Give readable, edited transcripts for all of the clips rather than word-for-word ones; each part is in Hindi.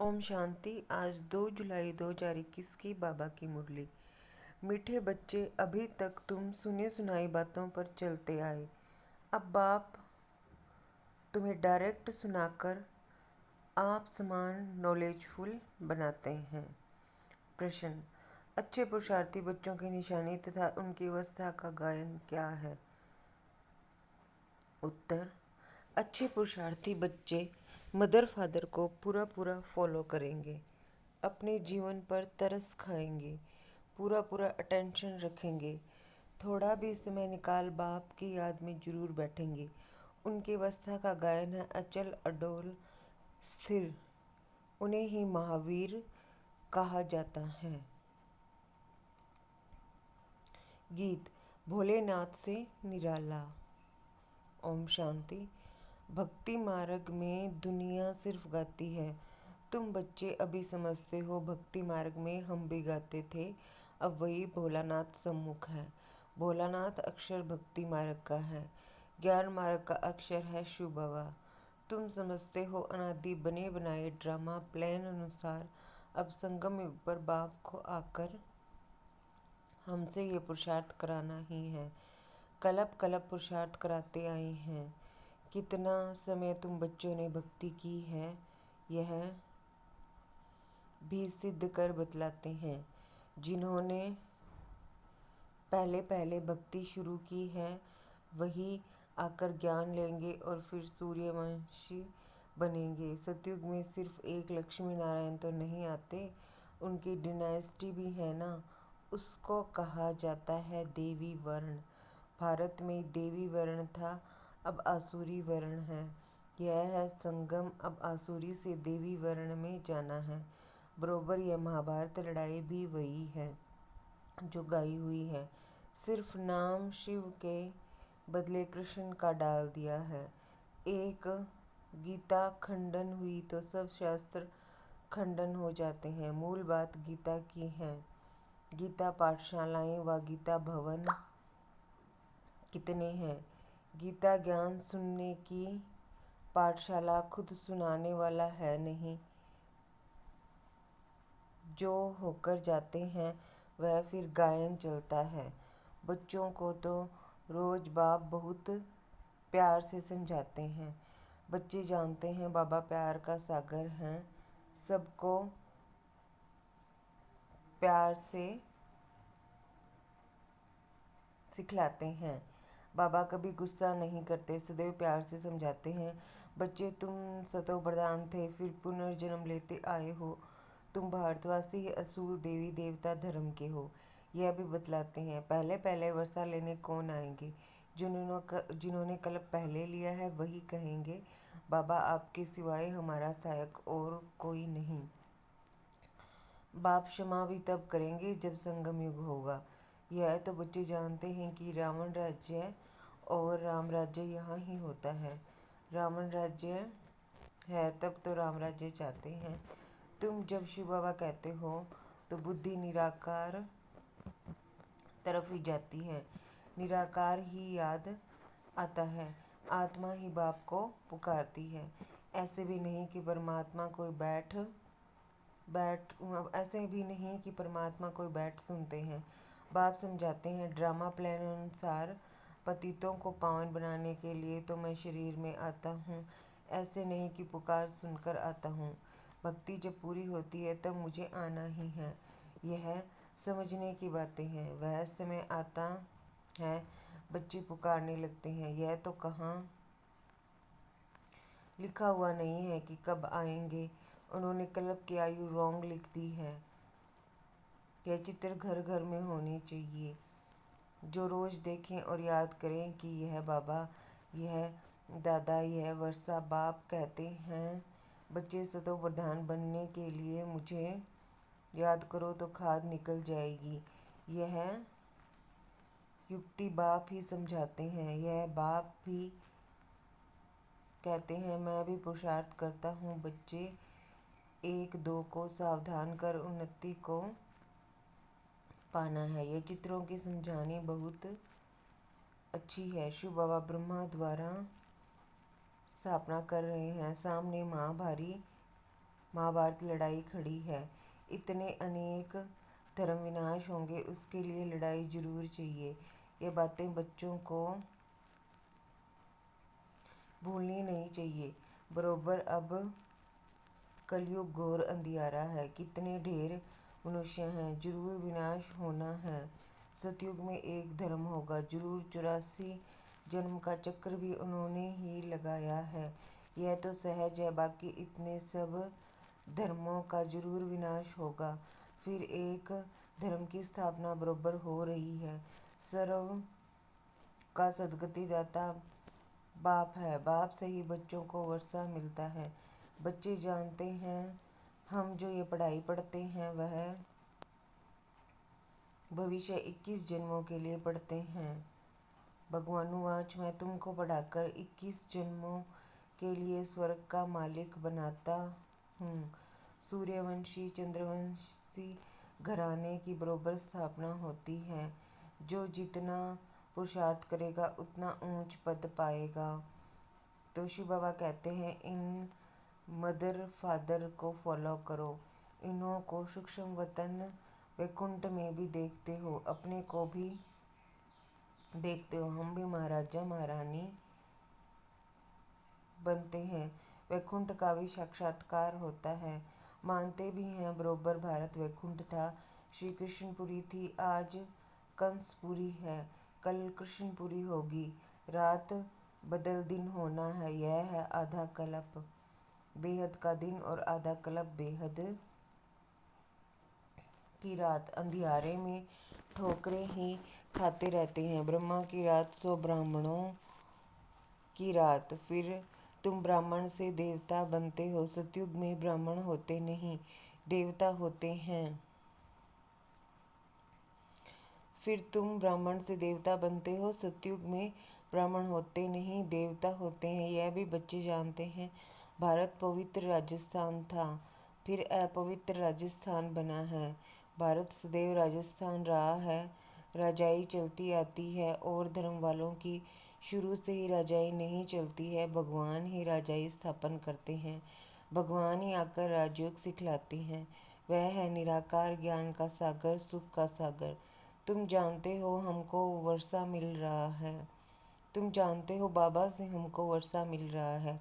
ओम शांति। आज 2 जुलाई 2021 की बाबा की मुरली। मीठे बच्चे, अभी तक तुम सुनी सुनाई बातों पर चलते आए। अब बाप तुम्हें डायरेक्ट सुनाकर आप समान नॉलेजफुल बनाते हैं। प्रश्न: अच्छे पुरुषार्थी बच्चों की निशानी तथा उनकी अवस्था का गायन क्या है? उत्तर: अच्छे पुरुषार्थी बच्चे मदर फादर को पूरा पूरा फॉलो करेंगे, अपने जीवन पर तरस खाएंगे, पूरा पूरा अटेंशन रखेंगे, थोड़ा भी समय निकाल बाप की याद में जरूर बैठेंगे। उनकी अवस्था का गायन है अचल, अडोल, स्थिर। उन्हें ही महावीर कहा जाता है। गीत: भोलेनाथ से निराला। ओम शांति। भक्ति मार्ग में दुनिया सिर्फ गाती है। तुम बच्चे अभी समझते हो भक्ति मार्ग में हम भी गाते थे। अब वही भोलानाथ सम्मुख है। भोलानाथ अक्षर भक्ति मार्ग का है। ज्ञान मार्ग का अक्षर है शिव बाबा। तुम समझते हो अनादि बने बनाए ड्रामा प्लान अनुसार अब संगम युग पर बाप को आकर हमसे ये पुरुषार्थ कराना ही है। कलप कलप पुरुषार्थ कराते आए हैं। कितना समय तुम बच्चों ने भक्ति की है, यह भी सिद्ध कर बतलाते हैं। जिन्होंने पहले पहले भक्ति शुरू की है वही आकर ज्ञान लेंगे और फिर सूर्यवंशी बनेंगे। सतयुग में सिर्फ एक लक्ष्मी नारायण तो नहीं आते, उनकी डिनास्टी भी है ना। उसको कहा जाता है देवी वर्ण। भारत में देवी वर्ण था, अब आसुरी वर्ण है। यह है संगम, अब आसुरी से देवी वर्ण में जाना है। बरोबर यह महाभारत लड़ाई भी वही है जो गाई हुई है। सिर्फ नाम शिव के बदले कृष्ण का डाल दिया है। एक गीता खंडन हुई तो सब शास्त्र खंडन हो जाते हैं। मूल बात गीता की है। गीता पाठशालाएं व गीता भवन कितने हैं? गीता ज्ञान सुनने की पाठशाला खुद सुनाने वाला है नहीं। जो होकर जाते हैं वह फिर गायन चलता है। बच्चों को तो रोज बाप बहुत प्यार से समझाते हैं। बच्चे जानते हैं बाबा प्यार का सागर हैं। सबको प्यार से सिखलाते हैं। बाबा कभी गुस्सा नहीं करते, सदैव प्यार से समझाते हैं। बच्चे, तुम सतो प्रधान थे, फिर पुनर्जन्म लेते आए हो। तुम भारतवासी असूल देवी देवता धर्म के हो, यह भी बतलाते हैं। पहले पहले वर्षा लेने कौन आएंगे? जिन्होंने कल्प पहले लिया है वही कहेंगे बाबा आपके सिवाय हमारा सहायक और कोई नहीं। बाप क्षमा भी तब करेंगे जब संगम युग होगा। यह तो बच्चे जानते हैं कि रावण राज्य और राम राज्य यहाँ ही होता है। रावण राज्य है तब तो राम राज्य चाहते हैं। तुम जब शिव बाबा कहते हो तो बुद्धि निराकार तरफ ही जाती है। निराकार ही याद आता है। आत्मा ही बाप को पुकारती है। ऐसे भी नहीं कि परमात्मा कोई बैठ ऐसे भी नहीं कि परमात्मा कोई बैठ सुनते हैं। बाप समझाते हैं ड्रामा प्लान अनुसार पतितों को पावन बनाने के लिए तो मैं शरीर में आता हूँ। ऐसे नहीं कि पुकार सुनकर आता हूँ। भक्ति जब पूरी होती है तब मुझे आना ही है। यह समझने की बातें हैं। वह समय आता है बच्चे पुकारने लगते हैं। यह तो कहाँ लिखा हुआ नहीं है कि कब आएंगे। उन्होंने कल्प की आयु रॉन्ग लिख दी है। यह चित्र घर घर में होनी चाहिए, जो रोज देखें और याद करें कि यह बाबा, यह दादा, यह वर्षा। बाप कहते हैं बच्चे, सतो प्रधान बनने के लिए मुझे याद करो तो खाद निकल जाएगी। यह युक्ति बाप ही समझाते हैं। यह बाप भी कहते हैं मैं भी पुरुषार्थ करता हूँ। बच्चे, एक दो को सावधान कर उन्नति को पाना है। यह चित्रों की समझानी बहुत अच्छी है। शिव बाबा ब्रह्मा द्वारा स्थापना कर रहे हैं। सामने माँ भारी महाभारत लड़ाई खड़ी है। इतने अनेक धर्म विनाश होंगे, उसके लिए लड़ाई जरूर चाहिए। ये बातें बच्चों को भूलनी नहीं चाहिए। बरोबर अब कलयुग घोर अंधियारा है, कितने ढेर मनुष्य हैं, जरूर विनाश होना है। सतयुग में एक धर्म होगा, जरूर 84 जन्म का चक्र भी उन्होंने ही लगाया है। यह तो सहज है, बाकी इतने सब धर्मों का जरूर विनाश होगा। फिर एक धर्म की स्थापना बरोबर हो रही है। सर्व का सद्गति दाता बाप है, बाप से ही बच्चों को वर्षा मिलता है। बच्चे जानते हैं हम जो ये पढ़ाई पढ़ते हैं वह भविष्य 21 जन्मों के लिए पढ़ते हैं। भगवानुवाच, मैं तुमको पढ़ाकर 21 जन्मों के लिए स्वर्ग का मालिक बनाता हूँ। सूर्यवंशी चंद्रवंशी घराने की बरोबर स्थापना होती है। जो जितना पुरुषार्थ करेगा उतना ऊंच पद पाएगा। तो शिव बाबा कहते हैं, इन मदर फादर को फॉलो करो। इन्हों को सूक्ष्म वतन वैकुंठ में भी देखते हो, अपने को भी देखते हो। हम भी महाराजा महारानी बनते हैं, वैकुंठ का भी साक्षात्कार होता है। मानते भी हैं बरोबर भारत वैकुंठ था। श्री कृष्णपुरी थी, आज कंसपुरी है, कल कृष्णपुरी होगी। रात बदल दिन होना है, यह है आधा कल्प। बेहद का दिन और आधा कल्प बेहद की रात। अंधियारे में ठोकरें ही खाते रहते हैं। ब्रह्मा की रात सो ब्राह्मणों की रात। फिर तुम ब्राह्मण से देवता बनते हो। सतयुग में ब्राह्मण होते नहीं, देवता होते हैं। फिर तुम ब्राह्मण से देवता बनते हो। सतयुग में ब्राह्मण होते नहीं, देवता होते हैं। यह भी बच्चे जानते हैं। भारत पवित्र राजस्थान था, फिर अपवित्र राजस्थान बना है। भारत सदैव राजस्थान रहा है। राजाई चलती आती है और धर्म वालों की शुरू से ही राजाई नहीं चलती है। भगवान ही राजाई स्थापन करते हैं, भगवान ही आकर राजयोग सिखलाते हैं। वह है निराकार ज्ञान का सागर, सुख का सागर। तुम जानते हो हमको वर्षा मिल रहा है। तुम जानते हो बाबा से हमको वर्षा मिल रहा है।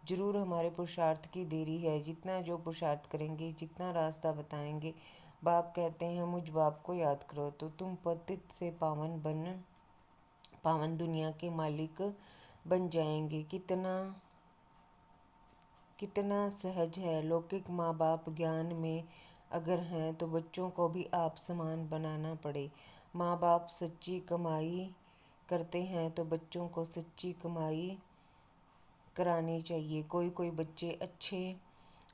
जरूर हमारे पुरुषार्थ की देरी है। जितना जो पुरुषार्थ करेंगे, जितना रास्ता बताएंगे, बाप कहते हैं मुझ बाप को याद करो तो तुम पतित से पावन दुनिया के मालिक बन जाएंगे। कितना कितना सहज है। लौकिक माँ बाप ज्ञान में अगर हैं तो बच्चों को भी आप समान बनाना पड़े। माँ बाप सच्ची कमाई करते हैं तो बच्चों को सच्ची कमाई करानी चाहिए। कोई कोई बच्चे अच्छे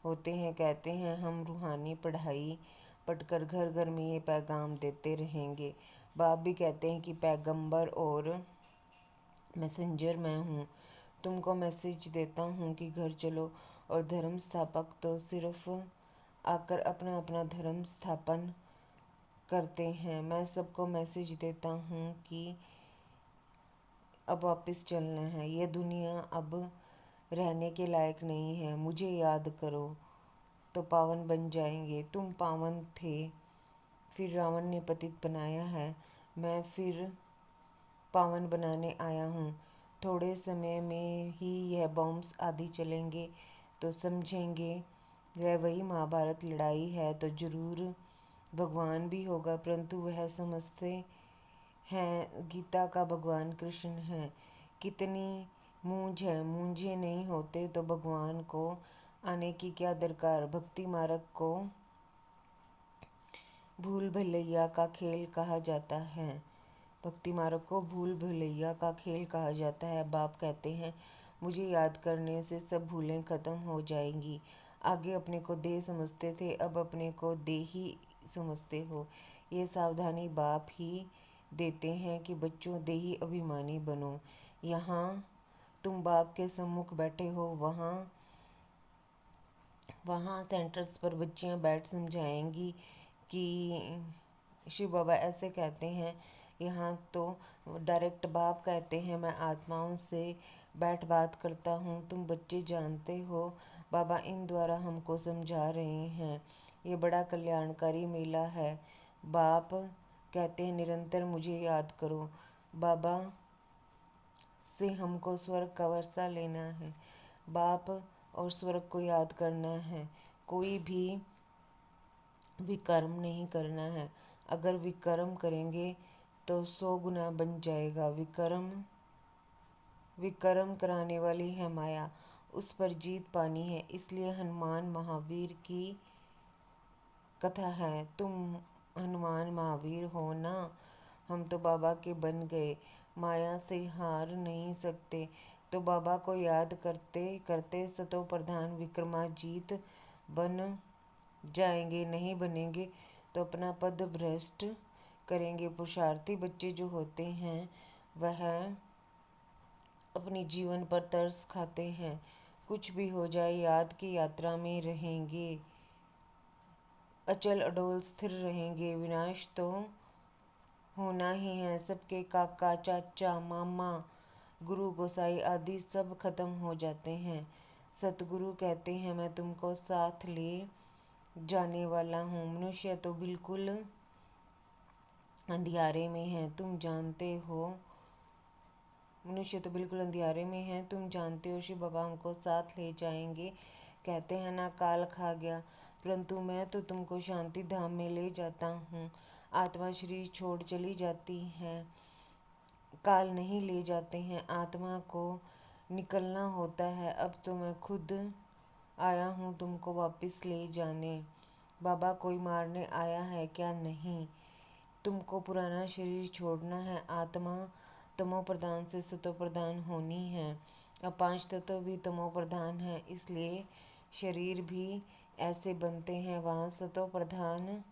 होते हैं, कहते हैं हम रूहानी पढ़ाई पढ़कर घर घर में ये पैगाम देते रहेंगे। बाप भी कहते हैं कि पैगंबर और मैसेंजर मैं हूँ, तुमको मैसेज देता हूँ कि घर चलो। और धर्म स्थापक तो सिर्फ आकर अपना अपना धर्म स्थापन करते हैं। मैं सबको मैसेज देता हूँ कि अब वापस चलना है, ये दुनिया अब रहने के लायक नहीं है। मुझे याद करो तो पावन बन जाएंगे। तुम पावन थे, फिर रावण ने पतित बनाया है, मैं फिर पावन बनाने आया हूँ। थोड़े समय में ही यह बॉम्ब्स आदि चलेंगे तो समझेंगे वह वही महाभारत लड़ाई है। तो जरूर भगवान भी होगा, परंतु वह समझते हैं गीता का भगवान कृष्ण है। कितनी मूंझ है, मूंझे नहीं होते तो भगवान को आने की क्या दरकार। भक्ति मार्ग को भूल भुलैया का खेल कहा जाता है। भक्ति मार्ग को भूल भुलैया का खेल कहा जाता है। बाप कहते हैं मुझे याद करने से सब भूलें खत्म हो जाएंगी। आगे अपने को देह समझते थे, अब अपने को देही समझते हो। ये सावधानी बाप ही देते हैं कि बच्चों देही अभिमानी बनो। यहाँ तुम बाप के सम्मुख बैठे हो, वहाँ वहाँ सेंटर्स पर बच्चियाँ बैठ समझाएंगी कि शिव बाबा ऐसे कहते हैं। यहाँ तो डायरेक्ट बाप कहते हैं मैं आत्माओं से बैठ बात करता हूँ। तुम बच्चे जानते हो बाबा इन द्वारा हमको समझा रहे हैं। ये बड़ा कल्याणकारी मेला है। बाप कहते हैं निरंतर मुझे याद करो। बाबा से हमको स्वर्ग का वर्षा लेना है। बाप और स्वर्ग को याद करना है। कोई भी विकर्म नहीं करना है। अगर विकर्म करेंगे तो 100 गुना बन जाएगा। विकर्म कराने वाली है माया, उस पर जीत पानी है। इसलिए हनुमान महावीर की कथा है। तुम हनुमान महावीर हो ना। हम तो बाबा के बन गए, माया से हार नहीं सकते। तो बाबा को याद करते करते सतो प्रधान विक्रमाजीत बन जाएंगे। नहीं बनेंगे तो अपना पद भ्रष्ट करेंगे। पुरुषार्थी बच्चे जो होते हैं वह अपने जीवन पर तरस खाते हैं। कुछ भी हो जाए याद की यात्रा में रहेंगे, अचल अडोल स्थिर रहेंगे। विनाश तो होना ही है। सबके काका चाचा मामा गुरु गोसाई आदि सब खत्म हो जाते हैं। सतगुरु कहते हैं मैं तुमको साथ ले जाने वाला हूँ। मनुष्य तो बिल्कुल अंधियारे में है, तुम जानते हो। मनुष्य तो बिल्कुल अंधियारे में है, तुम जानते हो। शिव बाबा हमको साथ ले जाएंगे। कहते हैं ना काल खा गया, परंतु मैं तो तुमको शांति धाम में ले जाता हूँ। आत्मा शरीर छोड़ चली जाती है, काल नहीं ले जाते हैं। आत्मा को निकलना होता है। अब तो मैं खुद आया हूँ तुमको वापस ले जाने। बाबा कोई मारने आया है क्या? नहीं, तुमको पुराना शरीर छोड़ना है। आत्मा तमो प्रधान से सतो प्रधान होनी है। अब 5 तत्व भी तमो प्रधान है, इसलिए शरीर भी ऐसे बनते हैं। वहाँ सतो प्रधान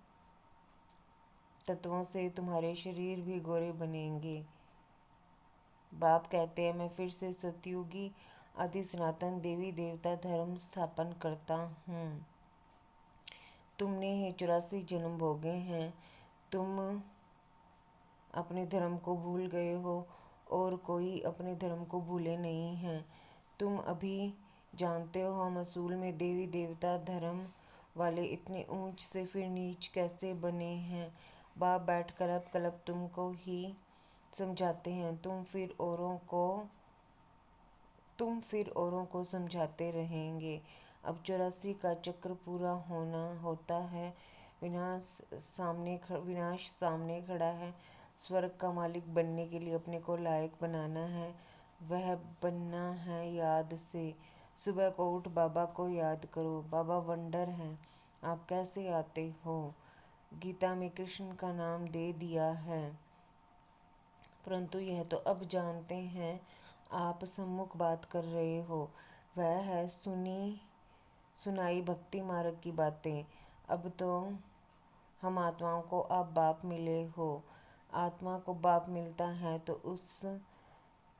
तत्वों से तुम्हारे शरीर भी गोरे बनेंगे। बाप कहते हैं मैं फिर से सतयुगी आदि सनातन देवी देवता धर्म स्थापन करता हूँ। तुमने ही 84 जन्म भोगे हैं। तुम अपने धर्म को भूल गए हो और कोई अपने धर्म को भूले नहीं हैं। तुम अभी जानते हो हम असूल में देवी देवता धर्म वाले इतने ऊंच से फिर नीच कैसे बने हैं। बाप बैठ कलप तुमको ही समझाते हैं। तुम फिर औरों को समझाते रहेंगे। अब 84 का चक्र पूरा होता है। विनाश सामने खड़ा है। स्वर्ग का मालिक बनने के लिए अपने को लायक बनाना है। वह बनना है याद से। सुबह को उठ बाबा को याद करो। बाबा वंडर हैं, आप कैसे आते हो? गीता में कृष्ण का नाम दे दिया है, परंतु यह तो अब जानते हैं आप सम्मुख बात कर रहे हो। वह है सुनाई भक्ति मार्ग की बातें। अब तो हम आत्माओं को आप बाप मिले हो। आत्मा को बाप मिलता है तो उस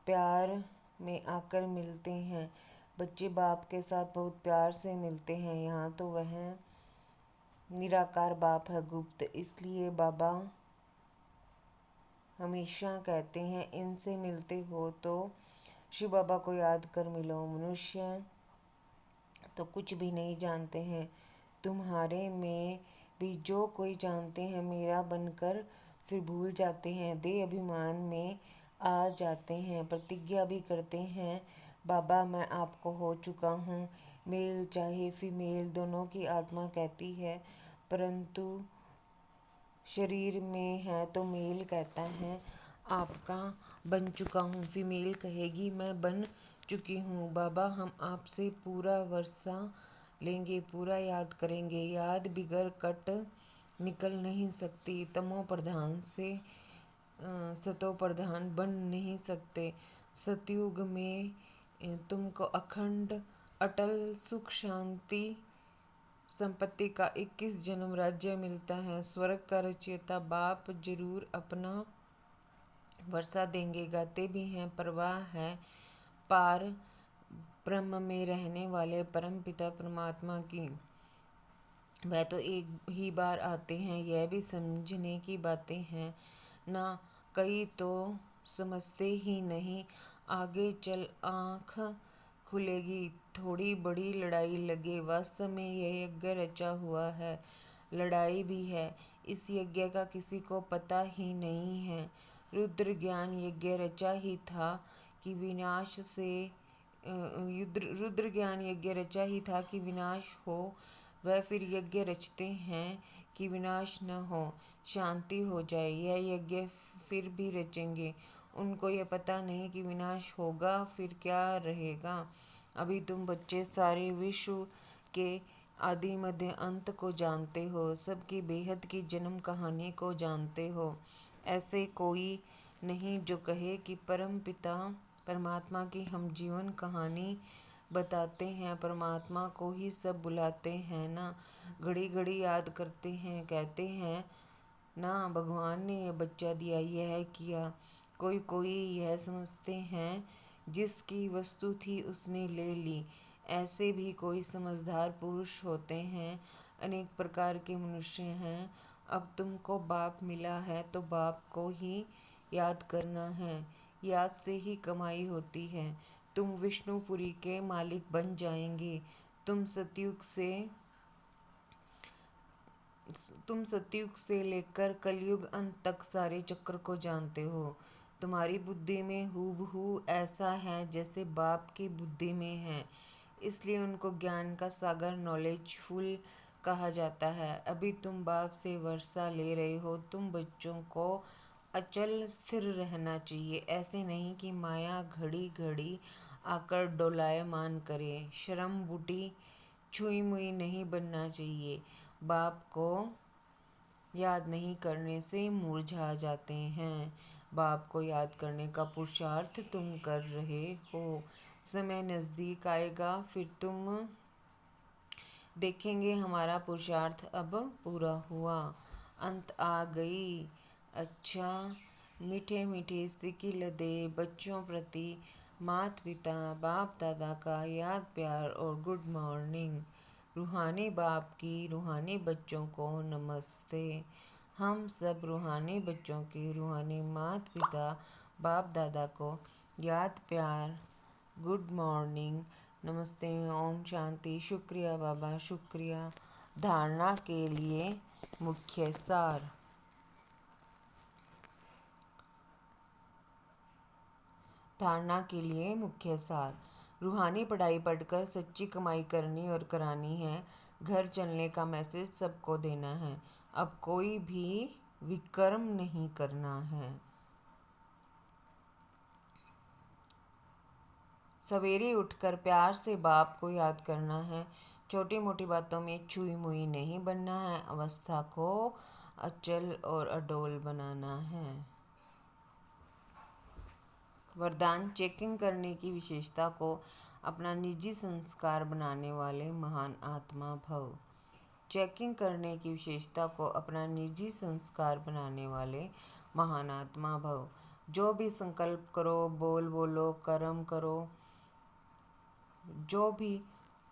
प्यार में आकर मिलते हैं। बच्चे बाप के साथ बहुत प्यार से मिलते हैं। यहाँ तो वह निराकार बाप है, गुप्त। इसलिए बाबा हमेशा कहते हैं इनसे मिलते हो तो शिव बाबा को याद कर मिलो। मनुष्य तो कुछ भी नहीं जानते हैं। तुम्हारे में भी जो कोई जानते हैं मेरा बनकर फिर भूल जाते हैं। देह अभिमान में आ जाते हैं, प्रतिज्ञा भी करते हैं बाबा मैं आपको हो चुका हूँ। मेल चाहे फीमेल दोनों की आत्मा कहती है, परंतु शरीर में है तो मेल कहता है आपका बन चुका हूँ। फीमेल कहेगी मैं बन चुकी हूँ। बाबा हम आपसे पूरा वर्षा लेंगे, पूरा याद करेंगे। याद बिगर कट निकल नहीं सकती। तमो प्रधान से सतो प्रधान बन नहीं सकते। सतयुग में तुमको अखंड अटल सुख शांति संपत्ति का 21 जन्म राज्य मिलता है। स्वर्ग का रचयिता बाप जरूर अपना वर्षा देंगे। गाते भी हैं परवाह है पार ब्रह्म में रहने वाले परम पिता परमात्मा की। वह तो एक ही बार आते हैं, यह भी समझने की बातें हैं ना। कई तो समझते ही नहीं। आगे चल आँख खुलेगी, थोड़ी बड़ी लड़ाई लगे। वास्तव में यह यज्ञ रचा हुआ है, लड़ाई भी है। इस यज्ञ का किसी को पता ही नहीं है। रुद्र ज्ञान यज्ञ रचा ही था कि विनाश से रुद्र ज्ञान यज्ञ रचा ही था कि विनाश हो। वह फिर यज्ञ रचते हैं कि विनाश न हो, शांति हो जाए। यह यज्ञ फिर भी रचेंगे। उनको यह पता नहीं कि विनाश होगा फिर क्या रहेगा। अभी तुम बच्चे सारे विश्व के आदि मध्य अंत को जानते हो, सबकी बेहद की जन्म कहानी को जानते हो। ऐसे कोई नहीं जो कहे कि परम पिता परमात्मा की हम जीवन कहानी बताते हैं। परमात्मा को ही सब बुलाते हैं ना, घड़ी घड़ी याद करते हैं, कहते हैं ना भगवान ने यह बच्चा दिया, यह किया। कोई कोई यह समझते हैं जिसकी वस्तु थी उसने ले ली। ऐसे भी कोई समझदार पुरुष होते हैं। अनेक प्रकार के मनुष्य हैं। अब तुमको बाप मिला है तो बाप को ही याद करना है। याद से ही कमाई होती है। तुम विष्णुपुरी के मालिक बन जाएंगे। तुम सतयुग से लेकर कलयुग अंत तक सारे चक्र को जानते हो। तुम्हारी बुद्धि में हूबहू ऐसा है जैसे बाप की बुद्धि में है, इसलिए उनको ज्ञान का सागर नॉलेजफुल कहा जाता है। अभी तुम बाप से वर्षा ले रहे हो। तुम बच्चों को अचल स्थिर रहना चाहिए, ऐसे नहीं कि माया घड़ी घड़ी आकर डोलायमान करे। शर्म बूटी छुई मुई नहीं बनना चाहिए। बाप को याद नहीं करने से मुरझा जाते हैं। बाप को याद करने का पुरुषार्थ तुम कर रहे हो। समय नज़दीक आएगा फिर तुम देखेंगे हमारा पुरुषार्थ अब पूरा हुआ, अंत आ गई। अच्छा, मीठे मीठे सिकिल दे बच्चों प्रति माता पिता बाप दादा का याद प्यार और गुड मॉर्निंग। रूहानी बाप की रूहानी बच्चों को नमस्ते। हम सब रूहानी बच्चों के रूहानी माता पिता बाप दादा को याद प्यार गुड मॉर्निंग, नमस्ते, ओम शांति। शुक्रिया बाबा, शुक्रिया। धारणा के लिए मुख्य सार। धारणा के लिए मुख्य सार। रूहानी पढ़ाई पढ़कर सच्ची कमाई करनी और करानी है। घर चलने का मैसेज सबको देना है। अब कोई भी विकर्म नहीं करना है। सवेरे उठकर प्यार से बाप को याद करना है। छोटी मोटी बातों में छुई मुई नहीं बनना है। अवस्था को अचल और अडोल बनाना है। वरदान, चेकिंग करने की विशेषता को अपना निजी संस्कार बनाने वाले महान आत्मा भव। चेकिंग करने की विशेषता को अपना निजी संस्कार बनाने वाले महान आत्मा भव। जो भी संकल्प करो, बोलो, कर्म करो, जो भी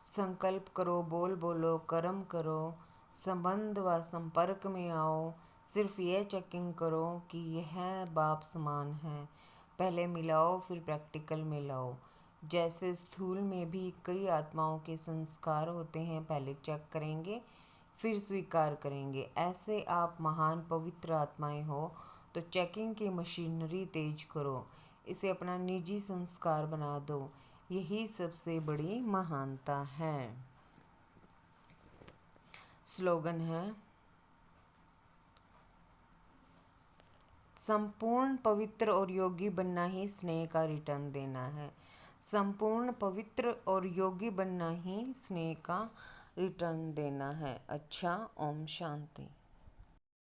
संकल्प करो, बोलो, कर्म करो, संबंध व संपर्क में आओ, सिर्फ यह चेकिंग करो कि यह बाप समान है। पहले मिलाओ फिर प्रैक्टिकल में लाओ। जैसे स्थूल में भी कई आत्माओं के संस्कार होते हैं, पहले चेक करेंगे फिर स्वीकार करेंगे। ऐसे आप महान पवित्र आत्माएं हो तो चेकिंग की मशीनरी तेज करो, इसे अपना निजी संस्कार बना दो। यही सबसे बड़ी महानता है। स्लोगन है, संपूर्ण पवित्र और योगी बनना ही स्नेह का रिटर्न देना है। संपूर्ण पवित्र और योगी बनना ही स्नेह का रिटर्न देना है। अच्छा, ओम शांति।